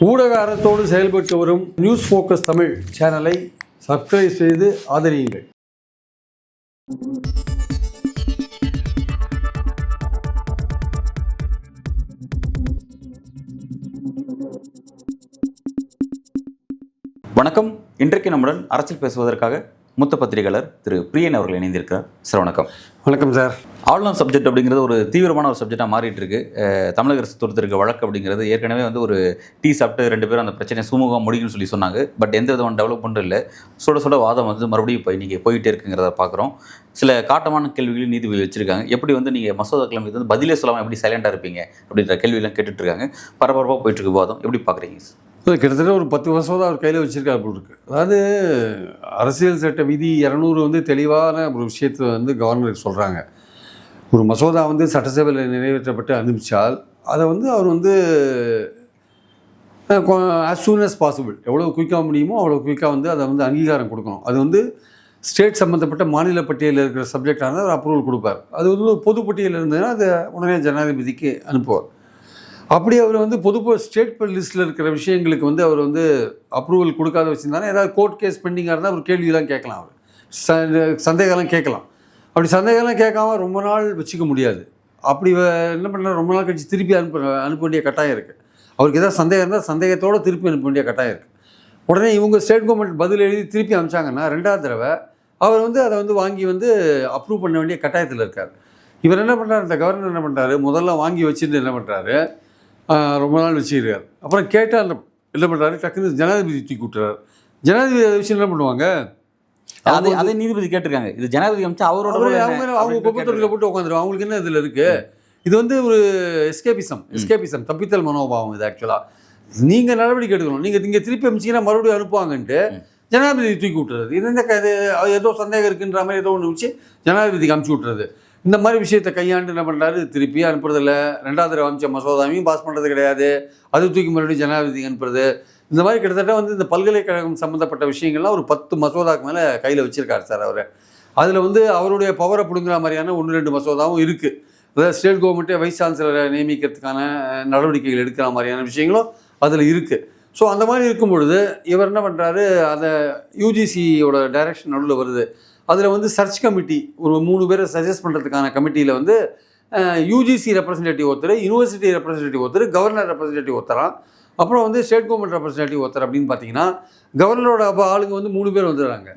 ஊடக அறத்தோடு செயல்பட்டு வரும் நியூஸ் ஃபோக்கஸ் தமிழ் சேனலை சப்ஸ்கிரைப் செய்து ஆதரியுங்கள். வணக்கம். இன்றைக்கு நம்முடன் அரசியல் பேசுவதற்காக மூத்த பத்திரிகையாளர் திரு பிரியன் அவர்கள் இணைந்திருக்கிறார். சார் வணக்கம். வணக்கம் சார். ஆளுநர் சப்ஜெக்ட் அப்படிங்கிறது ஒரு தீவிரமான ஒரு சப்ஜெக்டாக மாறிட்டு இருக்கு. தமிழக அரசு தொடுத்திருக்க வழக்கு அப்படிங்கிறது ஏற்கனவே ஒரு டீ சாப்பிட்டு 2 பேரும் அந்த பிரச்சனையை சுமூகமாக முடியும்னு சொல்லி சொன்னாங்க. பட் எந்த விதமான டெவலப்மெண்ட்டும் இல்லை. சுட வாதம் மறுபடியும் நீங்கள் போயிட்டே இருக்குங்கிறத பார்க்குறோம். சில காட்டமான கேள்விகளையும் நீதிபதி வச்சிருக்காங்க. எப்படி நீங்கள் மசோதாக்கள் மீது பதிலே சொல்லாமல் எப்படி சைலண்டாக இருப்பீங்க அப்படின்ற கேள்வியெல்லாம் கேட்டுட்டு இருக்காங்க. பரபரப்பாக போயிட்டு இருக்கு வாதம். எப்படி பார்க்குறீங்க? கிட்டத்தட்ட ஒரு 10 வருஷம் தான் அவர் கையில் வச்சுருக்காரு போல் இருக்கு. அதாவது அரசியல் சட்ட விதி 200 தெளிவான ஒரு விஷயத்தை கவர்னருக்கு சொல்கிறாங்க. ஒரு மசோதா சட்டசபையில் நிறைவேற்றப்பட்டு அனுப்பிச்சால் அதை அவர் as soon as possible எவ்வளோ குயிக்காக முடியுமோ அவ்வளோ குயிக்காக அதை அங்கீகாரம் கொடுக்கணும். அது ஸ்டேட் சம்மந்தப்பட்ட மாநில பட்டியலில் இருக்கிற சப்ஜெக்டான ஒரு அப்ரூவல் கொடுப்பார். அது ஒரு பொது பட்டியலில் இருந்ததுன்னா அதை உடனே ஜனாதிபதிக்கு அனுப்புவார். அப்படி அவர் பொது ஸ்டேட் லிஸ்ட்டில் இருக்கிற விஷயங்களுக்கு அவர் அப்ரூவல் கொடுக்காத வச்சுருந்தாலும் ஏதாவது கோர்ட் கேஸ் பெண்டிங்காக இருந்தால் ஒரு கேள்வியெல்லாம் கேட்கலாம். அவர் சந்தேகம்லாம் கேட்கலாம். அப்படி சந்தேகம்லாம் கேட்காம ரொம்ப நாள் வச்சுக்க முடியாது. அப்படி என்ன பண்ண ரொம்ப நாள் கழிச்சு திருப்பி அனுப்ப வேண்டிய கட்டாயம் இருக்குது. அவருக்கு ஏதாவது சந்தேகம் இருந்தால் சந்தேகத்தோடு திருப்பி அனுப்ப வேண்டிய கட்டாயம் இருக்குது. உடனே இவங்க ஸ்டேட் கவர்மெண்ட் பதில் எழுதி திருப்பி அனுப்பிச்சாங்கன்னா 2வது தடவை அவர் அதை வாங்கி அப்ரூவ் பண்ண வேண்டிய கட்டாயத்தில் இருக்கார். இவர் என்ன பண்ணுறாரு, இந்த கவர்னர் என்ன பண்ணுறாரு, முதல்ல வாங்கி வச்சுட்டு என்ன பண்ணுறாரு, ரொம்ப நாள் வச்சுக்கிறார். அப்புறம் கேட்டால் என்ன பண்ணுறாரு, டக்குன்னு ஜனாதிபதி தூக்கி விட்டுறாரு. ஜனாதிபதி அதை விஷயம் என்ன பண்ணுவாங்க, அதே நீதிபதி கேட்டிருக்காங்க. இது ஜனாதிபதி அமைச்சா அவரோட அவங்க குப்பத்தொட்டில் போட்டு உட்காந்துருவாங்க. அவங்களுக்கு என்ன இதில் இருக்குது, இது ஒரு எஸ்கேபிசம் தப்பித்தல் மனோபாவம். இது ஆக்சுவலாக நீங்கள் நடவடிக்கை எடுக்கணும். நீங்கள் இங்கே திருப்பி அமைச்சிங்கன்னா மறுபடியும் அனுப்புவாங்கன்ட்டு ஜனாதிபதி தூக்கி விட்டுறது. இது ஏதோ சந்தேகம் இருக்குன்ற மாதிரி ஏதோ ஒன்று வச்சு ஜனாதிபதிக்கு அனுப்பிச்சி விட்டுறது. இந்த மாதிரி விஷயத்தை கையாண்டு என்ன பண்ணுறாரு, திருப்பி அனுப்புறதில்ல. 2வது தடவை அமைச்ச மசோதாவையும் பாஸ் பண்ணுறது கிடையாது. அது தூக்கி மறுபடியும் ஜனாதிபதிக்கு அனுப்புறது. இந்த மாதிரி கிட்டத்தட்ட இந்த பல்கலைக்கழகம் சம்மந்தப்பட்ட விஷயங்கள்லாம் ஒரு 10 மசோதாக்கு மேலே கையில் வச்சுருக்காரு சார் அவர். அதில் அவருடைய பவரை பிடுங்குற மாதிரியான 1-2 மசோதாவும் இருக்குது. அதாவது ஸ்டேட் கவர்மெண்ட்டே வைஸ் சான்சலரை நியமிக்கிறதுக்கான நடவடிக்கைகள் எடுக்கிற மாதிரியான விஷயங்களும் அதில் இருக்குது. ஸோ அந்த மாதிரி இருக்கும் பொழுது இவர் என்ன பண்ணுறாரு, அதை யூஜிசியோட டைரக்ஷன் நடுவில் வருது. அதில் சர்ச் கமிட்டி ஒரு 3 பேரை சஜஸ்ட் பண்ணுறதுக்கான கமிட்டியில் யூஜிசி ரெப்ரசன்டேட்டிவ் ஒருத்தர், யூனிவர்சிட்டி ரெப்ரசன்டேட்டிவ் ஒருத்தர், கவர்னர் ரெப்ரசன்டேட்டிவ் ஒருத்தரான், அப்புறம் ஸ்டேட் கவர்மெண்ட் ரெப்ரசன்டேட்டிவ் ஒருத்தர். அப்படின்னு பார்த்தீங்கன்னா கவர்னரோட ஆளுங்க 3 பேர் வந்துடுறாங்க.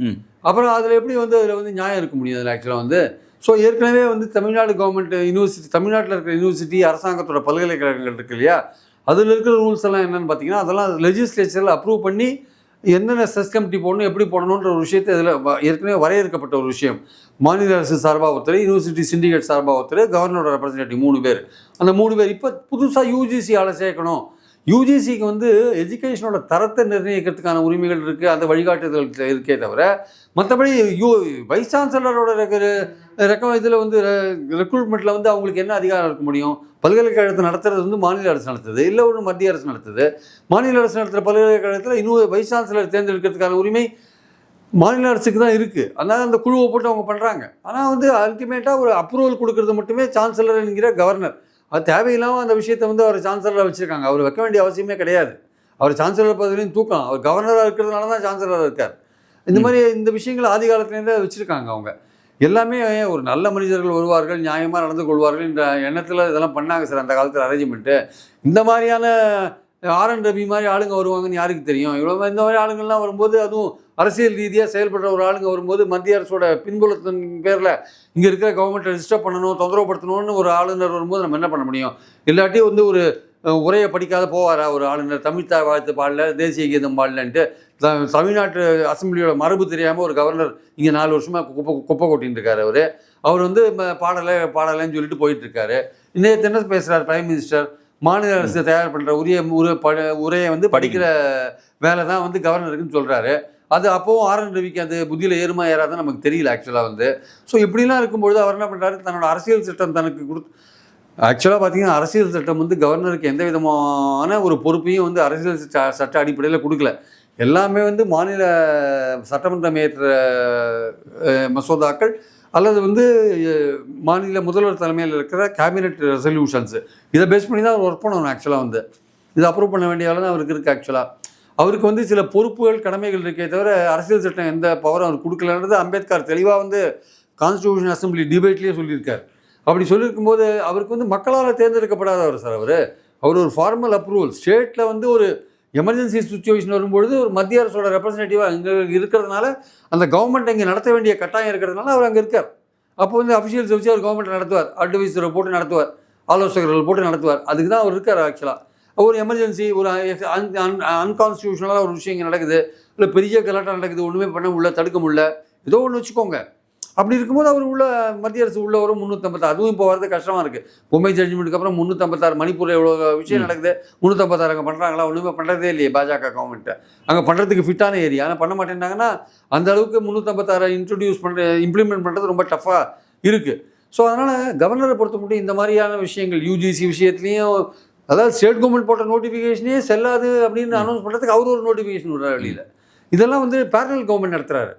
அப்புறம் அதில் எப்படி அதில் நியாயம் இருக்க முடியும் அதில் ஆக்சுவலாக ஸோ ஏற்கனவே தமிழ்நாடு கவர்மெண்ட் யூனிவர்சிட்டி, தமிழ்நாட்டில் இருக்கிற யூனிவர்சிட்டி, அரசாங்கத்தோட பல்கலைக்கழகங்கள் இருக்கு இல்லையா, அதில் இருக்கிற ரூல்ஸ் எல்லாம் என்னென்னு பார்த்தீங்கன்னா அதெல்லாம் லெஜிஸ்லேச்சரில் அப்ரூவ் பண்ணி என்னென்ன சர்ச் கமிட்டி போடணும், எப்படி போடணுன்ற ஒரு விஷயத்தை இதில் ஏற்கனவே வரையறுக்கப்பட்ட ஒரு விஷயம். மாநில அரசு சார்பாக ஒருத்தர், யூனிவர்சிட்டி சிண்டிகேட் சார்பாக ஒருத்தர், கவர்னரோட ரெப்ரசன்டேட்டிவ் 3 பேர். அந்த 3 பேர் இப்போ புதுசாக யூஜிசி ஆளை சேர்க்கணும். யூஜிசிக்கு எஜுகேஷனோட தரத்தை நிர்ணயிக்கிறதுக்கான உரிமைகள் இருக்குது, அந்த வழிகாட்டுதல் இருக்கே தவிர மற்றபடி வைஸ் சான்சலரோட இதில் ரெக்ரூட்மெண்ட்டில் அவங்களுக்கு என்ன அதிகாரம் இருக்க முடியும்? பல்கலைக்கழகத்தை நடத்துறது மாநில அரசு நடத்துது, இல்லை ஒன்று மத்திய அரசு நடத்துது. மாநில அரசு நடத்துகிற பல்கலைக்கழகத்தில் இன்னும் வைஸ் சான்சலர் தேர்ந்தெடுக்கிறதுக்கான உரிமை மாநில அரசுக்கு தான் இருக்குது. அதனால் அந்த குழுவை போட்டு அவங்க பண்ணுறாங்க. ஆனால் அல்டிமேட்டாக ஒரு அப்ரூவல் கொடுக்கறது மட்டுமே சான்சலர் என்கிற கவர்னர். அது தேவையில்லாமல் அந்த விஷயத்தை அவர் சான்சலராக வச்சுருக்காங்க. அவர் வைக்க வேண்டிய அவசியமே கிடையாது. அவர் சான்சலர் பதவியிலையும் தூக்கலாம். அவர் கவர்னராக இருக்கிறதுனால தான் சான்சலராக இருக்கார். இந்த மாதிரி இந்த விஷயங்கள் ஆதி காலத்துலேருந்தே வச்சுருக்காங்க. அவங்க எல்லாமே ஒரு நல்ல மனிதர்கள் வருவார்கள், நியாயமாக நடந்து கொள்வார்கள் என்ற எண்ணத்தில் இதெல்லாம் பண்ணாங்க சார் அந்த காலத்தில் அரேஞ்ச்மெண்ட்டு. இந்த மாதிரியான ஆர்.என். ரவி மாதிரி ஆளுங்க வருவாங்கன்னு யாருக்கு தெரியும்? இவ்வளோ இந்த மாதிரி ஆளுங்கள்லாம் வரும்போது, அதுவும் அரசியல் ரீதியாக செயல்படுற ஒரு ஆளுங்க வரும்போது, மத்திய அரசோட பின்புலத்தின் பேரில் இங்கே இருக்கிற கவர்மெண்ட்டை டிஸ்டர்ப் பண்ணணும், தொந்தரவுப்படுத்தணும்னு ஒரு ஆளுநர் வரும்போது நம்ம என்ன பண்ண முடியும்? இல்லாட்டி ஒரு உரையை படிக்காத போவாரா ஒரு ஆளுநர்? தமிழ்த்தாய் வாழ்த்து பாடல, தேசிய கீதம் பாடலன்ட்டு தமிழ்நாட்டு அசம்பிளியோட மரபு தெரியாமல் ஒரு கவர்னர் இங்கே 4 வருஷமாக குப்பை கொட்டின்னு இருக்காரு. அவர் பாடலைன்னு சொல்லிட்டு போயிட்டுருக்காரு. இன்னைக்கு என்ன பேசுகிறார் பிரைம் மினிஸ்டர்? மாநில அரசு தயார் பண்ணுற உரையை படிக்கிற வேலை தான் கவர்னருக்குன்னு சொல்கிறாரு. அது அப்போவும் ஆர்.என். ரவிக்கு அது புத்தியில் ஏறுமா ஏறாதுன்னு நமக்கு தெரியல ஆக்சுவலாக ஸோ இப்படிலாம் இருக்கும்பொழுது அவர் என்ன பண்ணுறாரு, தன்னோட அரசியல் சட்டம் தனக்கு ஆக்சுவலாக பார்த்தீங்கன்னா அரசியல் சட்டம் கவர்னருக்கு எந்த விதமான ஒரு பொறுப்பையும் அரசியல் சட்ட அடிப்படையில் கொடுக்கல. எல்லாமே மாநில சட்டமன்றம் ஏற்ற மசோதாக்கள் அல்லது மாநில முதல்வர் தலைமையில் இருக்கிற கேபினெட் ரெசல்யூஷன்ஸு இதை பேஸ் பண்ணி தான் ஒர்க் பண்ணணும் ஆக்சுவலாக இது அப்ரூவ் பண்ண வேண்டிய வேலை தான் அவருக்கு இருக்குது ஆக்சுவலாக. அவருக்கு வந்து சில பொறுப்புகள் கடமைகள் இருக்கே தவிர அரசியல் சட்டம் எந்த பவரும் அவர் கொடுக்கலன்றது அம்பேத்கர் தெளிவாக வந்து கான்ஸ்டிடியூஷன் அசம்பிளி டிபேட்லேயே சொல்லியிருக்கார். அப்படி சொல்லியிருக்கும்போது அவருக்கு வந்து மக்களால் தேர்ந்தெடுக்கப்படாதவர் சார். அவர் ஒரு ஃபார்மல் அப்ரூவல் ஸ்டேட்டில் வந்து ஒரு எமர்ஜென்சி சுச்சுவேஷன் வரும்பொழுது ஒரு மத்திய அரசோட ரெப்ரஸன்டேட்டிவாக அங்கே இருக்கிறதுனால அந்த கவர்மெண்ட் இங்கே நடத்த வேண்டிய கட்டாயம் இருக்கிறதுனால அவர் அங்கே இருக்கார். அப்போ வந்து அஃபிஷியல்ஸ் வச்சு அவர் கவர்மெண்ட் நடத்துவார், அட்வைசரை போட்டு நடத்துவார், ஆலோசகர்கள் போட்டு நடத்துவார். அதுக்கு தான் அவர் இருக்கார் ஆக்சுவலாக. ஒரு எமர்ஜென்சி ஒரு அன்கான்ஸ்டியூஷனலாக ஒரு விஷயம் இங்கே நடக்குது, இல்லை பெரிய கலாட்டம் நடக்குது, ஒன்றுமே பண்ண முடியல, தடுக்க முடியல, ஏதோ ஒன்று வச்சுக்கோங்க. அப்படி இருக்கும்போது அவர் உள்ள மத்திய அரசு உள்ள வரும் 356. அதுவும் இப்போ வரது கஷ்டமாக இருக்குது. பொம்மை ஜட்ஜ்மெண்ட்டுக்கு அப்புறம் 356 மணிப்பூரில் எவ்வளோ விஷயம் நடக்குது, 356 அங்கே பண்ணுறாங்களா? ஒன்றுமே பண்ணுறதே இல்லையே பாஜக கவர்மெண்ட்டு. அங்கே பண்ணுறதுக்கு ஃபிட்டான ஏரியா ஆனால் பண்ண மாட்டேன்னாங்கன்னா அந்த அளவுக்கு 356 இம்ப்ளிமெண்ட் பண்ணுறது ரொம்ப டஃப்பாக இருக்குது. ஸோ அதனால் கவர்னரை பொறுத்த மட்டும் இந்த மாதிரியான விஷயங்கள் யூஜிசி விஷயத்துலேயும், அதாவது ஸ்டேட் கவர்மெண்ட் போட்ட நோட்டிஃபிகேஷனே செல்லாது அப்படின்னு அனௌன்ஸ் பண்ணுறதுக்கு அவர் ஒரு நோட்டிஃபிகேஷன் விடுறாரு வெளியில். இதெல்லாம் வந்து பேரலல் கவர்மெண்ட் நடத்துறாரு,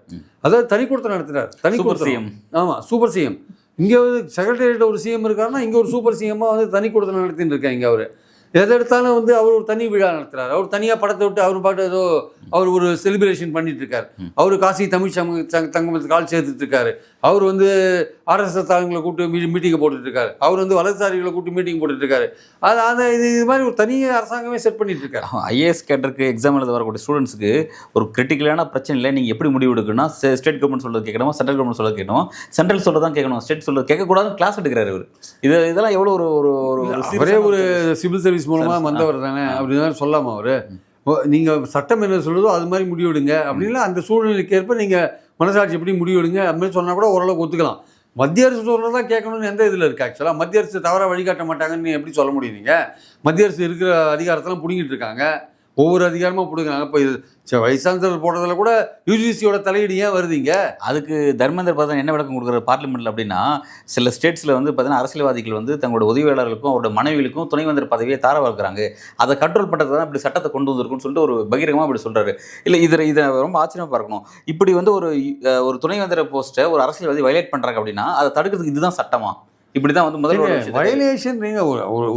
அதாவது தனி கொடுத்து நடத்துறாரு. தனி கொடுத்து ஆமாம், சூப்பர் சிஎம். இங்கே வந்து செக்ரட்டேரியட் ஒரு சிஎம் இருக்காருன்னா இங்கே ஒரு சூப்பர் சிஎம்மாக வந்து தனி கொடுத்து நடத்தின்னு இருக்கேன். இங்கே அவர் எதை எடுத்தாலும் வந்து அவர் ஒரு தனி விழா நடத்துறாரு. அவர் தனியாக படத்தை விட்டு அவர் பாட்டு ஏதோ அவர் ஒரு செலிப்ரேஷன் பண்ணிட்டு இருக்காரு. அவர் காசி தமிழ் தங்கமத்துக்கு ஆள் சேர்த்துட்டு இருக்காரு. அவர் வந்து ஆர்எஸ்எஸ் ஆளுங்களை கூப்பிட்டு மீட்டிங்கை போட்டுட்டு இருக்காரு. அவர் வந்து வலதுசாரிகளை கூப்பிட்டு மீட்டிங் போட்டுட்டு இருக்காரு. அது இது மாதிரி ஒரு தனி அரசாங்கமே செட் பண்ணிட்டு இருக்காரு. ஐஏஎஸ் கேட்டருக்கு எக்ஸாம் எழுத வரக்கூடிய ஸ்டூடெண்ட்ஸுக்கு ஒரு கிரிட்டிக்கலான பிரச்சனை இல்லை. நீங்கள் எப்படி முடிவு எடுக்கணும்னா ஸ்டேட் கவர்மெண்ட் சொல்றது கேட்கணும், சென்ட்ரல் கவர்மெண்ட் சொல்றது கேட்கணும், சென்ட்ரல் சொல்றது தான் கேட்கணும், ஸ்டேட் சொல்றது கேட்கக்கூடாதுன்னு கிளாஸ் எடுக்கிறாரு அவர். இதெல்லாம் எவ்வளோ ஒரே ஒரு சிவில் சர்வீஸ் மூலமாக வந்தவர் தானே அப்படின்னு சொல்லாமா அவர்? நீங்கள் சட்டம் என்ன சொல்லுதோ அது மாதிரி முடிவெடுங்க அப்படின்னா அந்த சூழ்நிலைக்கு ஏற்ப நீங்கள் மனசாட்சி எப்படி முடிவெடுங்க அப்படின்னு சொன்னால் கூட ஓரளவுக்கு ஒத்துக்கலாம். மத்திய அரசு சொல்கிறதான் கேட்கணும்னு எந்த இதில் இருக்குது? ஆக்சுவலாக மத்திய அரசு தவறாக வழிகாட்ட மாட்டாங்கன்னு எப்படி சொல்ல முடியும்? நீங்கள் மத்திய அரசு இருக்கிற அதிகாரத்தெல்லாம் பிடிங்கிட்டு இருக்காங்க, ஒவ்வொரு அதிகாரமாக பிடிக்கிறாங்க. இப்போ இது வைஸ் சான்சலர் போடுறதுல கூட யூஜிசியோட தலையீடு ஏன் வருதுங்க? அதுக்கு தர்மேந்திர பிரதான் என்ன விளக்கம் கொடுக்குற பார்லிமெண்ட்டில் அப்படின்னா, சில ஸ்டேட்ஸில் வந்து பார்த்தீங்கன்னா அரசியல்வாதிகள் வந்து தங்களோட உதவியாளர்களுக்கும் அவரோட மனைவிகளுக்கும் துணைவேந்தர் பதவியை தார வளர்க்குறாங்க, அதை கண்ட்ரோல் பண்ணுறது தான் இப்படி சட்டத்தை கொண்டு வந்திருக்குன்னு சொல்லிட்டு ஒரு பகிரங்கமாக இப்படி சொல்கிறாரு. இல்லை இதை ரொம்ப ஆச்சரியமாக பார்க்கணும். இப்படி வந்து ஒரு துணைவேந்தர் போஸ்ட்டை ஒரு அரசியல்வாதி வயலேட் பண்ணுறாங்க அப்படின்னா அதை தடுக்கிறதுக்கு இதுதான் சட்டமா? இப்படி தான் வந்து முதல்ல வயலேஷன்.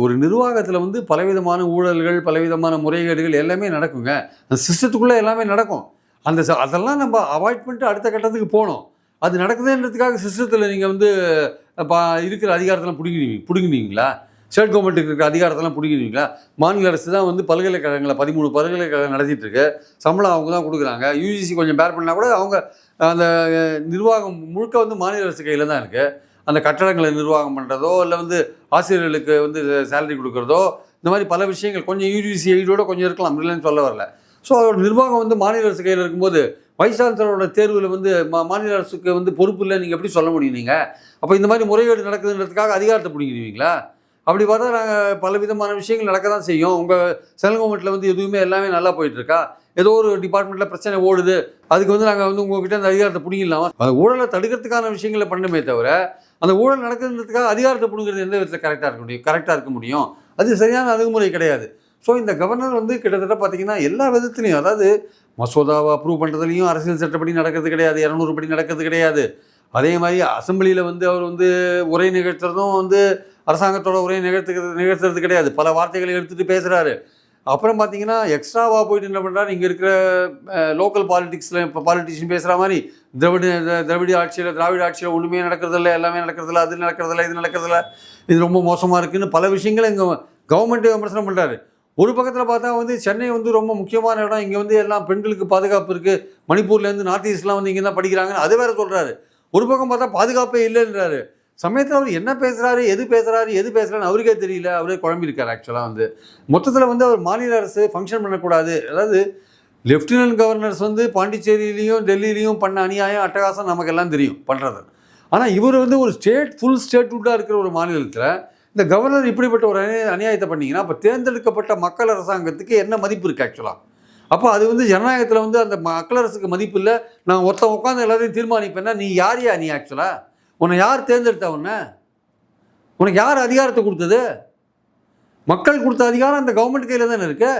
ஒரு நிர்வாகத்தில் வந்து பலவிதமான ஊழல்கள், பலவிதமான முறைகேடுகள் எல்லாமே நடக்குங்க. அந்த சிஸ்டத்துக்குள்ளே எல்லாமே நடக்கும். அதெல்லாம் நம்ம அவாய்ட் பண்ணிட்டு அடுத்த கட்டத்துக்கு போகணும். அது நடக்குதுன்றதுக்காக சிஸ்டத்தில் நீங்கள் வந்து இருக்கிற அதிகாரத்தெல்லாம் பிடுங்கினீங்களா? ஸ்டேட் கவர்மெண்ட்டுக்கு இருக்கிற அதிகாரத்தெல்லாம் பிடிக்கிறீங்களா? மாநில அரசு தான் வந்து பல்கலைக்கழகங்களை 13 பல்கலைக்கழகம் நடத்திட்டு இருக்கு. சம்பளம் அவங்க தான் கொடுக்குறாங்க. யூஜிசி கொஞ்சம் பேர் பண்ணால் கூட அவங்க அந்த நிர்வாகம் முழுக்க வந்து மாநில அரசு கையில் தான் இருக்குது. அந்த கட்டடங்களை நிர்வாகம் பண்ணுறதோ இல்லை வந்து ஆசிரியர்களுக்கு வந்து சேலரி கொடுக்குறதோ, இந்த மாதிரி பல விஷயங்கள் கொஞ்சம் யூஜிசி எய்டோட கொஞ்சம் இருக்கலாம், இல்லைன்னு சொல்ல வரல. ஸோ அதோட நிர்வாகம் வந்து மாநில அரசு கையில் இருக்கும்போது வைஸ் சான்சலரோட தேர்வில் வந்து மாநில அரசுக்கு வந்து பொறுப்பு இல்லை நீங்கள் எப்படி சொல்ல முடியும்? நீங்கள் அப்போ இந்த மாதிரி முறைகேடு நடக்குதுன்றதுக்காக அதிகாரத்தை பிடிங்கிடுவீங்களா? அப்படி பார்த்தா நாங்கள் பல விதமான விஷயங்கள் நடக்க தான் செய்யும். உங்கள் சென்ட்ரல் கவர்மெண்ட்டில் வந்து எதுவுமே எல்லாமே நல்லா போயிட்டுருக்கா? ஏதோ ஒரு டிபார்ட்மெண்ட்டில் பிரச்சனை ஓடுது, அதுக்கு வந்து நாங்கள் வந்து உங்கள்கிட்ட அந்த அதிகாரத்தை பிடிங்கலாமா? அந்த ஊழலை தடுக்கிறதுக்கான விஷயங்களை பண்ணணுமே தவிர அந்த ஊழல் நடக்குதுன்றதுக்காக அதிகாரத்தை பிடுங்கிறது எந்த விதத்தில் கரெக்டாக இருக்க முடியும்? அது சரியான அணுகுமுறை கிடையாது. ஸோ இந்த கவர்னர் வந்து கிட்டத்தட்ட பார்த்தீங்கன்னா எல்லா விதத்துலையும், அதாவது மசோதாவை அப்ரூவ் பண்ணுறதுலையும் அரசியல் சட்டப்படி நடக்கிறது கிடையாது, 200 படி நடக்கிறது கிடையாது. அதே மாதிரி அசம்பிளியில் வந்து அவர் வந்து உரை நிகழ்த்துறதும் வந்து அரசாங்கத்தோட உரையை நிகழ்த்துறது கிடையாது. பல வார்த்தைகளை எடுத்துகிட்டு பேசுகிறாரு. அப்புறம் பார்த்தீங்கன்னா எக்ஸ்ட்ராவாக போயிட்டு என்ன பண்ணுறாரு, இங்கே இருக்கிற லோக்கல் பாலிட்டிக்ஸில் இப்போ பாலிட்டிஷியன் பேசுகிற மாதிரி திராவிட ஆட்சியில் ஒன்றுமே நடக்கிறதில்ல, எல்லாமே நடக்கிறதில்ல, அது நடக்கிறதில்ல, இது நடக்கிறதில்ல, இது ரொம்ப மோசமாக இருக்குதுன்னு பல விஷயங்களை இங்கே கவர்மெண்ட்டே விமர்சனம் பண்ணுறாரு. ஒரு பக்கத்தில் பார்த்தா வந்து சென்னை வந்து ரொம்ப முக்கியமான இடம், இங்கே வந்து எல்லாம் பெண்களுக்கு பாதுகாப்பு இருக்குது, மணிப்பூர்லேருந்து நார்த் ஈஸ்ட்லாம் வந்து இங்கே தான் படிக்கிறாங்கன்னு அது வேறு சொல்கிறாரு. ஒரு பக்கம் பார்த்தா பாதுகாப்பே இல்லைன்றாரு. சமயத்தில் அவர் என்ன பேசுகிறாரு, எது பேசுகிறாருன்னு அவருக்கே தெரியல. அவரே குழம்பியிருக்கார். ஆக்சுவலாக வந்து மொத்தத்தில் வந்து அவர் மாநில அரசு ஃபங்க்ஷன் பண்ணக்கூடாது. அதாவது லெஃப்டினன்ட் கவர்னர்ஸ் வந்து பாண்டிச்சேரியிலையும் டெல்லியிலையும் பண்ண அநியாயம் அட்டகாசம் நமக்கெல்லாம் தெரியும் பண்ணுறது. ஆனால் இவர் வந்து ஒரு ஃபுல் ஸ்டேட்ஹுட்டாக இருக்கிற ஒரு மாநிலத்தில் இந்த கவர்னர் இப்படிப்பட்ட ஒரு அநியாயத்தை பண்ணிங்கன்னா அப்போ தேர்ந்தெடுக்கப்பட்ட மக்கள் அரசாங்கத்துக்கு என்ன மதிப்பு இருக்குது ஆக்சுவலாக? அப்போ அது வந்து ஜனநாயகத்தில் வந்து அந்த மக்கள் அரசுக்கு மதிப்பு இல்லை. நான் ஒருத்தன் உட்காந்து எல்லாத்தையும் தீர்மானிப்பேன்னா நீ யாரையா நீ? ஆக்சுவலாக உன்னை யார் தேர்ந்தெடுத்தா? உனக்கு யார் அதிகாரத்தை கொடுத்தது? மக்கள் கொடுத்த அதிகாரம் அந்த கவர்மெண்ட் கையில் தானே இருக்கு.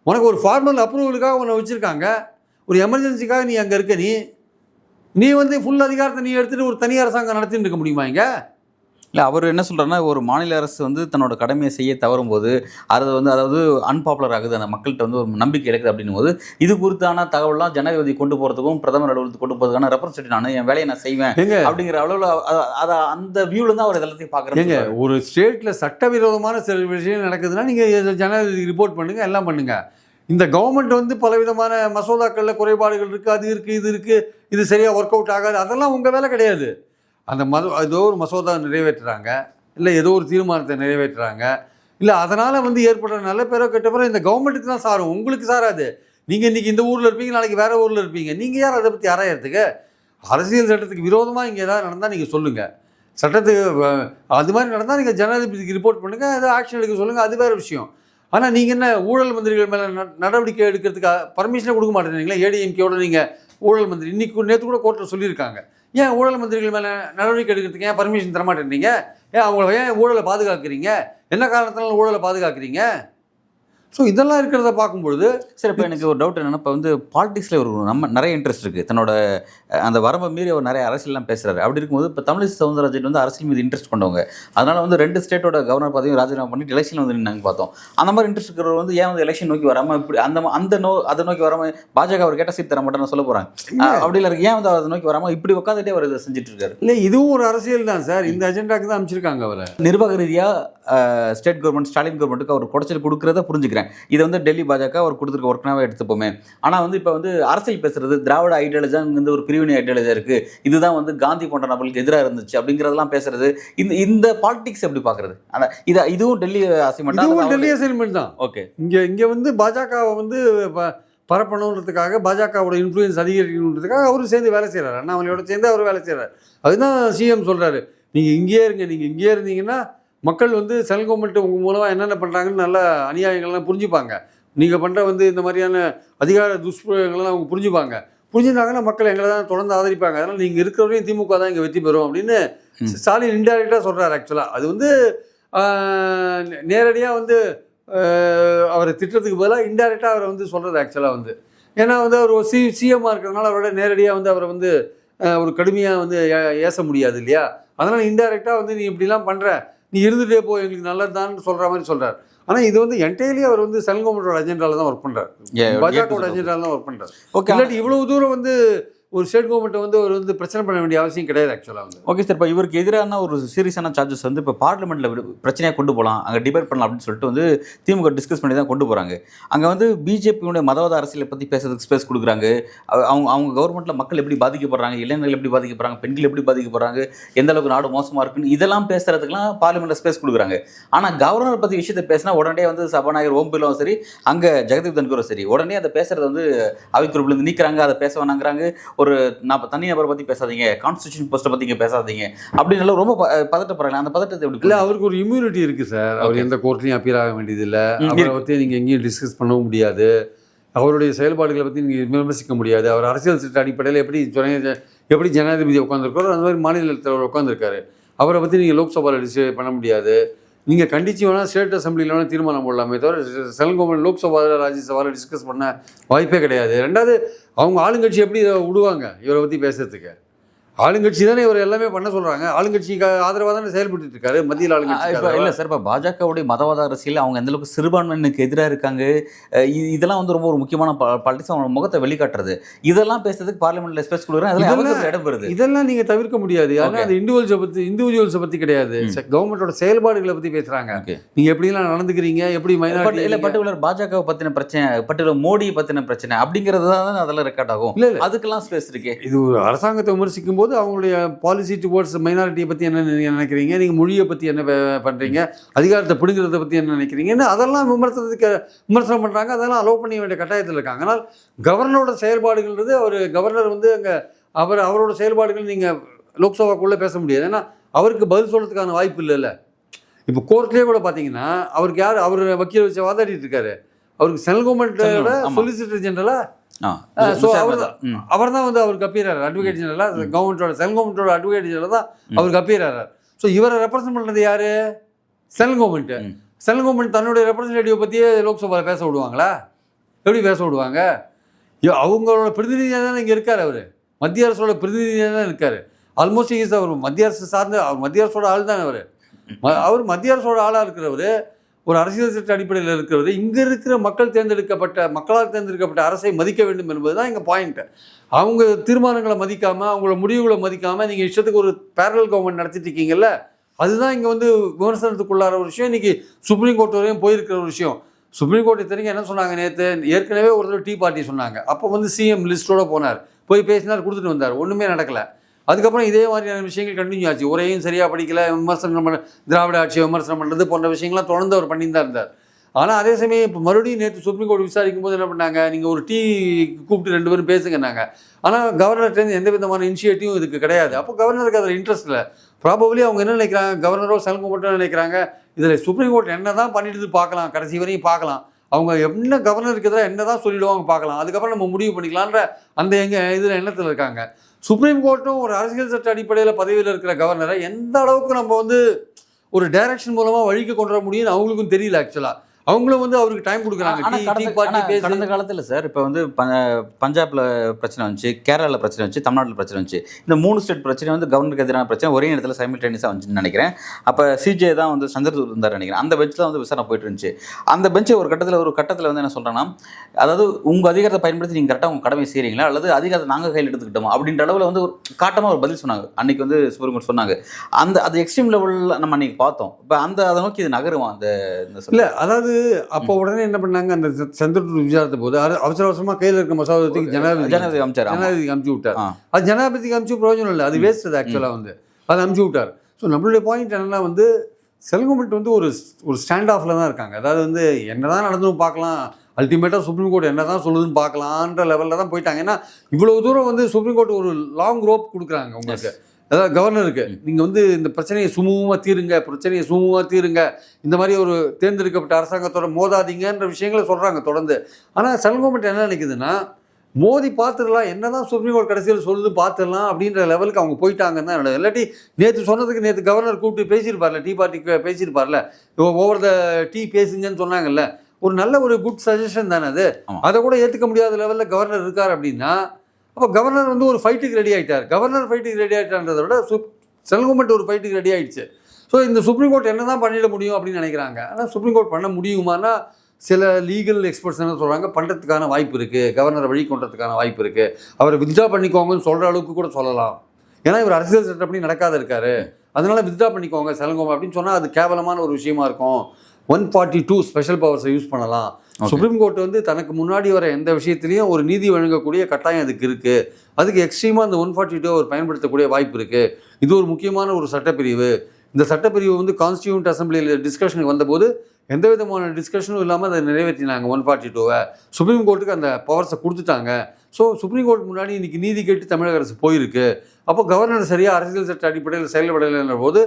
உனக்கு ஒரு ஃபார்மல் அப்ரூவலுக்காக உன்னை வச்சுருக்காங்க, ஒரு எமர்ஜென்சிக்காக நீ அங்கே இருக்க. நீ வந்து ஃபுல் அதிகாரத்தை நீ எடுத்துகிட்டு ஒரு தனி அரசாங்கம் நடத்திட்டு இருக்க முடியுமா? இங்கே இல்லை அவர் என்ன சொல்கிறாருன்னா, ஒரு மாநில அரசு வந்து தன்னோட கடமையை செய்ய தவறும்போது அது வந்து அதாவது அன்பாப்புலர் ஆகுது, அந்த மக்கள்கிட்ட வந்து ஒரு நம்பிக்கை இழக்குது அப்படின்னும்போது இது குறித்தான தகவலாம் ஜனாதிபதி கொண்டு போகிறதுக்கும் பிரதமர் அலுவலகத்துக்கு கொண்டு போகிறதுக்கான ரெப்ரசன்டேட்டிவ் நான் என் வேலையை நான் செய்வேன் அப்படிங்கிற அளவில் அதை அந்த வியூவில் தான் அவர் எல்லாத்தையும் பார்க்குறாங்க. ஒரு ஸ்டேட்டில் சட்டவிரோதமான சில விஷயம் நடக்குதுன்னா நீங்கள் ஜனாதிபதி ரிப்போர்ட் பண்ணுங்கள், எல்லாம் பண்ணுங்கள். இந்த கவர்மெண்ட் வந்து பலவிதமான மசோதாக்களில் குறைபாடுகள் இருக்குது, அது இருக்குது, இது இருக்குது, இது சரியாக ஒர்க் அவுட் ஆகாது, அதெல்லாம் உங்கள் வேலை கிடையாது. அந்த ஏதோ ஒரு மசோதா நிறைவேற்றுறாங்க, இல்லை ஏதோ ஒரு தீர்மானத்தை நிறைவேற்றுறாங்க, இல்லை அதனால் வந்து ஏற்படுற நல்ல பேரோ கெட்ட பேரோ இந்த கவர்மெண்ட்டுக்கு தான் சாரும், உங்களுக்கு சாராது. நீங்கள் இன்றைக்கி இந்த ஊரில் இருப்பீங்க, நாளைக்கு வேறு ஊரில் இருப்பீங்க. நீங்கள் யார் அதை பற்றி ஆராயறதுக்கு? அரசியல் சட்டத்துக்கு விரோதமாக இங்கே ஏதாவது நடந்தால் நீங்கள் சொல்லுங்கள், சட்டத்துக்கு அது மாதிரி நடந்தால் நீங்கள் ஜனாதிபதிக்கு ரிப்போர்ட் பண்ணுங்கள், ஏதோ ஆக்ஷன் எடுக்க சொல்லுங்கள், அது வேறு விஷயம். ஆனால் நீங்கள் என்ன ஊழல் மந்திரிகள் மேலே நடவடிக்கை எடுக்கிறதுக்கு பர்மிஷனே கொடுக்க மாட்டேங்கிறீங்களா? ஏடிஎம்கேயோட நீங்கள் ஊழல் மந்திரி இன்னைக்கு நேற்று கூட கோர்ட்டில் சொல்லியிருக்காங்க, ஏன் ஊழல் மந்திரிகள் மேலே நடவடிக்கை எடுக்கிறதுக்கு ஏன் பர்மிஷன் தரமாட்டேன்றீங்க? ஏன் அவங்கள ஏன் ஊழலை பாதுகாக்கிறீங்க? என்ன காரணத்தினால ஊழலை பாதுகாக்கிறீங்க? ஸோ இதெல்லாம் இருக்கிறத பார்க்கும்பொழுது சரி, இப்போ எனக்கு ஒரு டவுட் என்னென்னா, இப்போ வந்து பாலிடிக்ஸில் ஒரு நம்ம நிறைய இன்ட்ரெஸ்ட் இருக்குது, தன்னோட அந்த வரம்பை மீறி அவர் நிறைய அரசியல்லாம் பேசுகிறாரு. அப்படி இருக்கும்போது இப்போ தமிழிசை சவுந்தரராஜன் வந்து அரசியல் மீது இன்ட்ரெஸ்ட் கொண்டவங்க, அதனால் வந்து 2 ஸ்டேட்டோட கவர்னர் பதவியும் ராஜினாமா பண்ணிட்டு எலெக்ஷனில் வந்து நின்னாங்க பார்த்தோம். அந்த மாதிரி இன்ட்ரெஸ்ட் இருக்கிறவர் வந்து ஏன் வந்து எலெக்ஷன் நோக்கி வராமல் இப்படி அதை நோக்கி வராமல் பாஜக அவர் கேட்ட சீட் தர மாட்டேன்னு சொல்ல போகிறாங்க. அப்படி இல்லை, ஏன் வந்து அதை நோக்கி வராமல் இப்படி உட்காந்துட்டே அவர் இதை செஞ்சுட்டு இருக்காரு? இல்லை, இதுவும் ஒரு அரசியல் தான் சார். இந்த அஜெண்டாக்கு தான் அமைச்சிருக்காங்க அவரை. நிர்வாக ரீதியாக ஸ்டேட் கவர்மெண்ட் ஸ்டாலின் கவர்மெண்ட்டுக்கு அவர் குடைச்சல் கொடுக்குறத புரிஞ்சுக்கிறேன். இதை வந்து டெல்லி பாஜக அவர் கொடுத்துருக்க ஒர்க்னாவே எடுத்துப்போமே. ஆனால் வந்து இப்போ வந்து அரசியல் பேசுறது திராவிட ஐடியாலஜிங்கிறது ஒரு பிரிவினை ஐடியாலஜியாக இருக்குது, இதுதான் வந்து காந்தி போன்ற நபர்களுக்கு எதிராக இருந்துச்சு அப்படிங்கிறதெல்லாம் பேசுறது. இந்த பாலிடிக்ஸ் எப்படி பார்க்குறது? ஆனால் இதுவும் டெல்லி அசைன்மெண்ட், இதுவும் டெல்லி அசைன்மெண்ட் தான். ஓகே, இங்கே வந்து பாஜகவை வந்து பரப்பணுன்றதுக்காக, பாஜகவோட இன்ஃப்ளூயன்ஸ் அதிகரிக்கணுன்றதுக்காக அவரும் சேர்ந்து வேலை செய்கிறார், அண்ணாமலையோட சேர்ந்து அவர் வேலை செய்கிறார். அதுதான் சிஎம் சொல்கிறாரு, நீங்கள் இங்கேயே இருங்க, நீங்கள் இங்கேயே இருந்தீங்கன்னா மக்கள் வந்து சென்ட்ரல் கவர்மெண்ட் உங்கள் மூலமாக என்னென்ன பண்ணுறாங்கன்னு நல்ல அநியாயங்கள்லாம் புரிஞ்சுப்பாங்க, நீங்கள் பண்ணுற வந்து இந்த மாதிரியான அதிகார துஷ்பிரயோகங்கள்லாம் அவங்க புரிஞ்சுட்டாங்கன்னா மக்கள் எங்களை தான் தொடர்ந்து ஆதரிப்பாங்க, அதனால் நீங்கள் இருக்கிறவரையும் திமுக தான் இங்கே வெற்றி பெறும் அப்படின்னு ஸ்டாலின் இன்டைரக்டாக சொல்கிறார். ஆக்சுவலாக அது வந்து நேரடியாக வந்து அவரை திட்டத்துக்கு பதிலாக இன்டைரக்டாக அவரை வந்து சொல்கிறது ஆக்சுவலாக வந்து. ஏன்னா வந்து அவர் சிஎம்மாக இருக்கிறதுனால அவரோட நேரடியாக வந்து அவரை வந்து ஒரு கடுமையாக வந்து ஏச முடியாது இல்லையா? அதனால் இன்டைரக்டாக வந்து நீ இப்படிலாம் பண்ணுற, நீ இருந்துகிட்டே போ, எங்களுக்கு நல்லது தான் சொல்கிற மாதிரி சொல்கிறார். ஆனால் இது வந்து என்டையர்லி அவர் வந்து சென்ட்ரல் கவர்மெண்டோட அஜெண்டாவில் தான் ஒர்க் பண்ணுறார், பாஜகவோட அஜெண்டாவில் தான் ஒர்க் பண்ணுறார். ஓகே, இல்லாட்டி இவ்வளவு தூரம் வந்து ஒரு ஸ்டேட் கவர்மெண்ட்டை வந்து அவர் வந்து பிரச்சனை பண்ண வேண்டிய அவசியம் கிடையாது ஆக்சுவலாக வந்து. ஓகே சார், இப்போ இவருக்கு எதிரான ஒரு சீரியஸான சார்ஜஸ் வந்து இப்போ பார்லிமெண்ட்டில் பிரச்சனையாக கொண்டு போகலாம், அங்கே டிபேட் பண்ணலாம் அப்படின்னு சொல்லிட்டு வந்து திமுக டிஸ்கஸ் பண்ணி தான் கொண்டு போகிறாங்க. அங்கே வந்து பிஜேபியோட மதவாத அரசியலை பற்றி பேசுறதுக்கு ஸ்பேஸ் கொடுக்குறாங்க. அவங்க கவர்மெண்ட்டில் மக்கள் எப்படி பாதிக்கப்படுறாங்க, இளைஞர்கள் எப்படி பாதிக்கப்படுறாங்க, பெண்கள் எப்படி பாதிக்கப்படுறாங்க, எந்த அளவுக்கு நாடு மோசமாக இருக்குன்னு இதெல்லாம் பேசுறதுக்குலாம் பார்லிமெண்ட்டில் ஸ்பேஸ் கொடுக்குறாங்க. ஆனால் கவர்னர் பற்றி விஷயத்தை பேசினா உடனே வந்து சபாநாயகர் ஓம் பிர்லாவும் சரி, அங்கே ஜெகதீப் தன்கரும் சரி, உடனே அதை பேசுறது வந்து அவைக்குறிப்பிலேருந்து நீக்கிறாங்க, அதை பேச வேணாங்கிறாங்க. ஒரு தனி நபரை பற்றி பேசாதீங்க, கான்ஸ்டியூஷன் போஸ்ட்டை பற்றி இங்கே பேசாதீங்க அப்படின்னு ரொம்ப பதட்டப்படுறாங்க. அந்த பதட்டத்தை எப்படி? இல்லை, அவருக்கு ஒரு இம்யூனிட்டி இருக்குது சார், அவர் எந்த கோர்ட்லையும் அப்பீல் ஆக வேண்டியதில்லை, அவரை பற்றி நீங்கள் எங்கேயும் டிஸ்கஸ் பண்ணவும் முடியாது, அவருடைய செயல்பாடுகளை பற்றி நீங்கள் விமர்சிக்க முடியாது. அவர் அரசியல் சட்ட அடிப்படையில் எப்படி ஜனாதிபதி உட்காந்துருக்காரோ அந்த மாதிரி மாநில தலைவர் உட்காந்துருக்காரு, அவரை பற்றி நீங்கள் லோக்சபாவில் டிசைட் பண்ண முடியாது. நீங்கள் கண்டிச்சு வேணால் ஸ்டேட் அசம்பிளியில் வேணால் தீர்மானம் போடலாமே தவிர சென்ட்ரல் கவர்மெண்ட் லோக்சபாவில் ராஜ்யசபாவில் டிஸ்கஸ் பண்ண வாய்ப்பே கிடையாது. ரெண்டாவது, அவங்க ஆளுங்கட்சி எப்படி இதை விடுவாங்க இவரை பற்றி பேசுறதுக்கு? ஆளுங்கட்சி தானே இவர் எல்லாமே பண்ண சொல்கிறாங்க, ஆளுங்கட்சிக்கு ஆதரவாக தானே செயல்பட்டு இருக்காரு மத்தியில் ஆளுங்கட்சி. இல்லை சார், இப்போ பாஜகவுடைய மதவாத அரசியல் அவங்க எந்தளவுக்கு சிறுபான்மையினருக்கு எதிராக இருக்காங்க, இதெல்லாம் வந்து ரொம்ப ஒரு முக்கியமான பாலிட்டிக்ஸ், அவங்க முகத்தை வெளிக்காட்டுறது. இதெல்லாம் பேசுறதுக்கு பார்லிமெண்ட்டில் ஸ்பேஸ் கொடுக்குறேன், அதெல்லாம் இடம் வருது. இதெல்லாம் நீங்கள் தவிர்க்க முடியாது. ஆனால் அது இண்டிவிஜுவல்ஸை பற்றி கிடையாது, கவர்மெண்ட்டோட செயல்பாடுகளை பற்றி பேசுகிறாங்க. நீங்கள் எப்படிலாம் நடந்துக்கிறீங்க, எப்படி மைனாரிட்டி இல்லை பர்டிகுலர் பாஜகவை பற்றின பிரச்சனை, பர்டிகுலர் மோடியை பற்றின பிரச்சனை அப்படிங்கிறது தான் அதெல்லாம் ரெக்கார்ட் ஆகும். இல்லை, அதுக்கெல்லாம் ஸ்பேஸ் இருக்கு. இது ஒரு அரசாங்கத்தை விமர்சிக்கும் போது அவங்களுடைய பாலிசி டுவர்ட்ஸ் மைனாரிட்டியை பற்றி என்ன நினைக்கிறீங்க, நீங்கள் மொழியை பற்றி என்ன பண்ணுறீங்க, அதிகாரத்தை பிடுங்கிறத பற்றி என்ன நினைக்கிறீங்கன்னு அதெல்லாம் விமர்சனம் பண்ணுறாங்க. அதெல்லாம் அலோவ் பண்ண வேண்டிய கட்டாயத்தில் இருக்காங்க. ஆனால் கவர்னரோட செயல்பாடுகள்ன்றது கவர்னர் வந்து அங்கே அவரோட செயல்பாடுகள் நீங்கள் லோக்சபாக்குள்ளே பேச முடியாது, ஏன்னா அவருக்கு பதில் சொல்கிறதுக்கான வாய்ப்பு இல்லைல்ல. இப்போ கோர்ட்லேயே கூட பார்த்தீங்கன்னா அவருக்கு அவர் வக்கீல் வச்சு வாதாடிட்டு இருக்காரு, அவருக்கு சென்ட்ரல் கவர்மெண்ட்டோட சொலிசிட்டர் ஜெனரலாக அவர் தான் வந்து அவருக்கு அப்பீரார், அட்வொகேட் ஜெனரலாக சென்ட்ரல் கவர்மெண்ட்டோட அட்வொகேட் ஜெனரல் தான் அவருக்கு அப்பீரார். ஸோ இவரை ரெப்ரசன்ட் பண்ணுறது யார்? Central government. சென்ட்ரல் கவர்மெண்ட் தன்னுடைய ரெப்ரசன்டேட்டிவ் பற்றியே லோக்சபாவில் பேச விடுவாங்களா? எப்படி பேச விடுவாங்க? அவங்களோட பிரதிநிதியாக தான் இங்கே இருக்கார், அவர் மத்திய அரசோட பிரதிநிதியாக தான் இருக்கார். ஆல்மோஸ்ட் இஸ் அவர் மத்திய அரசு சார்ந்த அவர் மத்திய அரசோட ஆள் தான் அவர் மத்திய அரசோட ஆளாக இருக்கிறவர், ஒரு அரசியல் சட்ட அடிப்படையில் இருக்கிறவர், இங்கே இருக்கிற மக்களால் தேர்ந்தெடுக்கப்பட்ட அரசை மதிக்க வேண்டும் என்பது தான் எங்கள் பாயிண்ட்டு. அவங்க தீர்மானங்களை மதிக்காமல், அவங்களோட முடிவுகளை மதிக்காமல் நீங்கள் இஷ்டத்துக்கு ஒரு பேரலல் கவர்மெண்ட் நடத்திட்டு இருக்கீங்கல்ல, அதுதான் இங்கே வந்து விமர்சனத்துக்குள்ளார ஒரு விஷயம். இன்றைக்கி சுப்ரீம் கோர்ட் வரையும் போயிருக்கிற ஒரு விஷயம். சுப்ரீம் கோர்ட் இத்தனைக்கும் என்ன சொன்னாங்க, நேற்று ஏற்கனவே ஒரு தடவை டீ பார்ட்டி சொன்னாங்க. அப்போ வந்து சிஎம் லிஸ்ட்டோடு போனார், போய் பேசினார், கொடுத்துட்டு வந்தார், ஒன்றுமே நடக்கலை. அதுக்கப்புறம் இதே மாதிரியான விஷயங்கள் கண்டினியூ ஆச்சு. உரையும் சரியாக படிக்கல, விமர்சனம் பண்ண, திராவிட ஆட்சியை விமர்சனம் பண்ணுறது போன்ற விஷயங்கள்லாம் தொடர்ந்து அவர் பண்ணி தான் இருந்தார். ஆனால் அதே சமயம் இப்போ மறுபடியும் நேற்று சுப்ரீம் கோர்ட் விசாரிக்கும் போது என்ன பண்ணாங்க, நீங்கள் ஒரு டீ கூப்பிட்டு 2 பேரும் பேசுங்கன்னாங்க. ஆனால் கவர்னர்கிட்ட எந்த விதமான இனிஷியேட்டிவும் இதுக்கு கிடையாது. அப்போ கவர்னருக்கு அதில் இன்ட்ரெஸ்ட் இல்லை. ப்ராபபிளி அவங்க என்ன நினைக்கிறாங்க, கவர்னரோ செல்வகுமாரோ நினைக்கிறாங்க, இதில் சுப்ரீம் கோர்ட் என்ன தான் பண்ணிட்டு பார்க்கலாம், கடைசி வரையும் பார்க்கலாம், அவங்க என்ன கவர்னருக்கு எதிராக என்ன தான் சொல்லிடுவாங்க பார்க்கலாம், அதுக்கப்புறம் நம்ம முடிவு பண்ணிக்கலான்ற அந்த இதில் எண்ணத்தில் இருக்காங்க. சுப்ரீம் கோர்ட்டும் ஒரு அரசியல் சட்ட அடிப்படையில் பதவியில் இருக்கிற கவர்னரை எந்த அளவுக்கு நம்ம வந்து ஒரு டைரக்ஷன் மூலமாக வழிக்கு கொண்டு வர முடியும்னு அவங்களுக்கும் தெரியல. ஆக்சுவலாக அவங்களும் வந்து அவருக்கு டைம் கொடுக்குறாங்க. கடந்த காலத்தில் சார் இப்போ வந்து பஞ்சாப்ல பிரச்சனை வந்துச்சு, கேரளாவில் பிரச்சனை வந்துச்சு, தமிழ்நாட்டில் பிரச்சனை வந்துச்சு. இந்த 3 ஸ்டேட் பிரச்சனை வந்து கவர்னருக்கு எதிரான பிரச்சனை ஒரே இடத்துல சைமல்டேனியஸாக வந்துச்சுன்னு நினைக்கிறேன். அப்போ சிஜே தான் வந்து சந்திரசூட் இருந்தார் நினைக்கிறேன். அந்த பெஞ்சில் வந்து விசாரணை போயிட்டு இருந்துச்சு. அந்த பெஞ்சை ஒரு கட்டத்தில் வந்து என்ன சொல்கிறேன்னா, அதாவது உங்கள் அதிகாரத்தை பயன்படுத்தி நீங்கள் கரெக்டாக உங்கள் கடமை செய்கிறீங்களா, அல்லது அதிகாரத்தை நாங்கள் கையில் எடுத்துக்கிட்டோமா அப்படின்ற அளவில் வந்து ஒரு காட்டமாக ஒரு பதில் சொன்னாங்க. அன்றைக்கி வந்து சுப்ரீம் கோர்ட் சொன்னாங்க. அது எக்ஸ்ட்ரீம் லெவலில் நம்ம அன்றைக்கி பார்த்தோம். இப்போ அதை நோக்கி இது நகருமா அந்த இல்லை, அதாவது அப்போ உடனே என்ன பண்ணாங்க, அந்த சந்திரசூட் விசாரத்தை போது அவசரமாக கையில் இருக்க மசோதாத்துக்கு ஜனாதிபதிக்கு அனுப்பிச்சு விட்டார். அது ஜனாதிபதிக்கு அனுப்பிச்சு பிரயோஜனம் இல்லை, அது வேஸ்ட். அது ஆக்சுவலாக வந்து அதை அனுப்பிச்சு விட்டார். ஸோ நம்மளுடைய பாயிண்ட் என்னென்னா வந்து செல்வகுமார் வந்து ஒரு ஸ்டாண்ட் ஆஃபில் தான் இருக்காங்க. அதாவது வந்து என்ன தான் நடந்துன்னு பார்க்கலாம், அல்டிமேட்டாக சுப்ரீம் கோர்ட் என்ன தான் சொல்லுதுன்னு பார்க்கலான்ற லெவலில் தான் போயிட்டாங்க. ஏன்னா இவ்வளோ தூரம் வந்து சுப்ரீம் கோர்ட் ஒரு லாங் ரோப் கொடுக்குறாங்க உங்களுக்கு. அதாவது கவர்னருக்கு நீங்கள் வந்து இந்த பிரச்சனையை சுமூகமாக தீருங்க, இந்த மாதிரி ஒரு தேர்ந்தெடுக்கப்பட்ட அரசாங்கத்தோட மோதாதீங்கன்ற விஷயங்களை சொல்கிறாங்க தொடர்ந்து. ஆனால் சென்ட்ரல் கவர்மெண்ட் என்ன நினைக்குதுன்னா, மோதி பார்த்துடலாம், என்ன தான் சுப்ரீம் கோர்ட் கடைசியில் சொல்லுது பார்த்துடலாம் அப்படின்ற லெவலுக்கு அவங்க போயிட்டாங்கன்னு தான். இல்லாட்டி நேற்று கவர்னர் கூப்பிட்டு பேசியிருப்பார்ல, டீ பார்ட்டிக்கு பேசியிருப்பார்ல, ஓவர் த டீ பேசுங்கன்னு சொன்னாங்கல்ல, ஒரு நல்ல ஒரு குட் சஜஷன் தானே அது. அதை கூட ஏற்றுக்க முடியாத லெவலில் கவர்னர் இருக்கார் அப்படின்னா, அப்போ கவர்னர் வந்து ஒரு ஃபைட்டுக்கு ரெடி ஆகிட்டார். கவர்னர் ஃபைட்டுக்கு ரெடி ஆகிட்டான்றதை விட சென்ட்ரல் கவர்மெண்ட் ஒரு ஃபைட்டுக்கு ரெடி ஆகிடுச்சு. ஸோ இந்த சுப்ரீம் கோர்ட் என்ன தான் பண்ணிட முடியும் அப்படின்னு நினைக்கிறாங்க. ஆனால் சுப்ரீம் கோர்ட் பண்ண முடியுமானா, சில லீகல் எக்ஸ்பர்ட்ஸ் என்ன சொல்கிறாங்க, பண்ணுறதுக்கான வாய்ப்பு இருக்குது, கவர்னரை வழி கொண்டதுக்கான வாய்ப்பு இருக்குது, அவரை வித்ட்ரா பண்ணிக்கோங்கன்னு சொல்கிற அளவுக்கு கூட சொல்லலாம். ஏன்னா இவர் அரசியல் சட்டப்படி நடக்காத இருக்கார், அதனால் வித்ட்ரா பண்ணிக்கோங்க செல்வகுமார் அப்படின்னு சொன்னால் அது கேவலமான ஒரு விஷயமா இருக்கும். 142 ஸ்பெஷல் பவர்ஸை யூஸ் பண்ணலாம். சுப்ரீம் கோர்ட் வந்து தனக்கு முன்னாடி வர எந்த விஷயத்துலையும் ஒரு நீதி வழங்கக்கூடிய கட்டாயம் அதுக்கு இருக்குது. அதுக்கு எக்ஸ்ட்ரீமாக அந்த 142 அவர் பயன்படுத்தக்கூடிய வாய்ப்பு இருக்குது. இது ஒரு முக்கியமான ஒரு சட்டப்பிரிவு. இந்த சட்டப்பிரிவு வந்து கான்ஸ்டியூண்ட் அசம்பிளியில் டிஸ்கஷனுக்கு வந்தபோது எந்த விதமான டிஸ்கஷனும் இல்லாமல் அதை நிறைவேற்றினாங்க 142. சுப்ரீம் கோர்ட்டுக்கு அந்த பவர்ஸை கொடுத்துட்டாங்க. ஸோ சுப்ரீம் கோர்ட் முன்னாடி இன்றைக்கி நீதி கேட்டு தமிழக அரசு போயிருக்கு. அப்போ கவர்னர் சரியாக அரசியல் சட்ட அடிப்படையில் செயல்படலைன்ற போது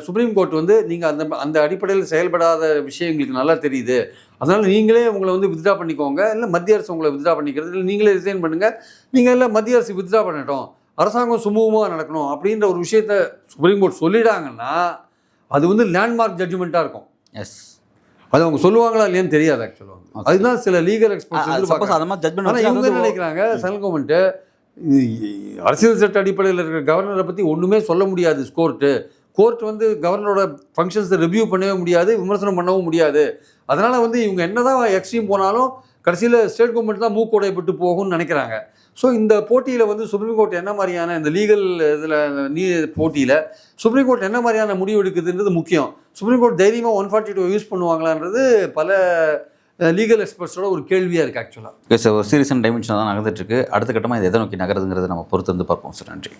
சுப்ரீம் கோர்ட் வந்து நீங்கள் அந்த அடிப்படையில் செயல்படாத விஷயம் எங்களுக்கு நல்லா தெரியுது, அதனால் நீங்களே உங்களை வந்து வித்ட்ரா பண்ணிக்கோங்க, இல்லை மத்திய அரசு உங்களை வித்ட்ரா பண்ணிக்கிறது, இல்லை நீங்களே ரிசைன் பண்ணுங்கள், நீங்கள் இல்லை மத்திய அரசு வித்ட்ரா பண்ணட்டும், அரசாங்கம் சுமூகமாக நடக்கணும் அப்படின்ற ஒரு விஷயத்த சுப்ரீம் கோர்ட் சொல்லிட்டாங்கன்னா அது வந்து லேண்ட்மார்க் ஜட்ஜ்மெண்ட்டாக இருக்கும். எஸ், அது அவங்க சொல்லுவாங்களா இல்லையான்னு தெரியாது. ஆக்சுவலாக அதுதான் சில லீகல் எக்ஸ்பர்ட்ஸ். ஆனால் இவங்க என்ன நினைக்கிறாங்க, சென்ட்ரல் கவர்மெண்ட்டு அரசியல் சட்ட அடிப்படையில் இருக்கிற கவர்னரை பற்றி ஒன்றுமே சொல்ல முடியாது. கோர்ட் வந்து கவர்னரோட ஃபங்க்ஷன்ஸை ரிவ்யூ பண்ணவே முடியாது, விமர்சனம் பண்ணவும் முடியாது. அதனால் வந்து இவங்க என்ன தான் எக்ஸ்ட்ரீம் போனாலும் கடைசியில் ஸ்டேட் கவர்மெண்ட் தான் மூக்கோடைப்பட்டு போகும்னு நினைக்கிறாங்க. ஸோ இந்த போட்டியில் வந்து சுப்ரீம் கோர்ட் என்ன மாதிரியான இந்த லீகல் போட்டியில் சுப்ரீம் கோர்ட் என்ன மாதிரியான முடிவு எடுக்குதுன்றது முக்கியம். சுப்ரீம் கோர்ட் தைரியமாக 142 யூஸ் பண்ணுவாங்களான்றது பல லீகல் எக்ஸ்பர்ட்ஸோட ஒரு கேள்வியாக இருக்குது ஆக்சுவலாக. சார், ஒரு சீரியஸான டைமென்ஷன் தான் நகர்ந்துட்டு இருக்கு. அடுத்த கட்டமாக இது எதை நோக்கி நகருதுங்கிறது நம்ம பொறுத்து வந்து பார்ப்போம் சார். நன்றி.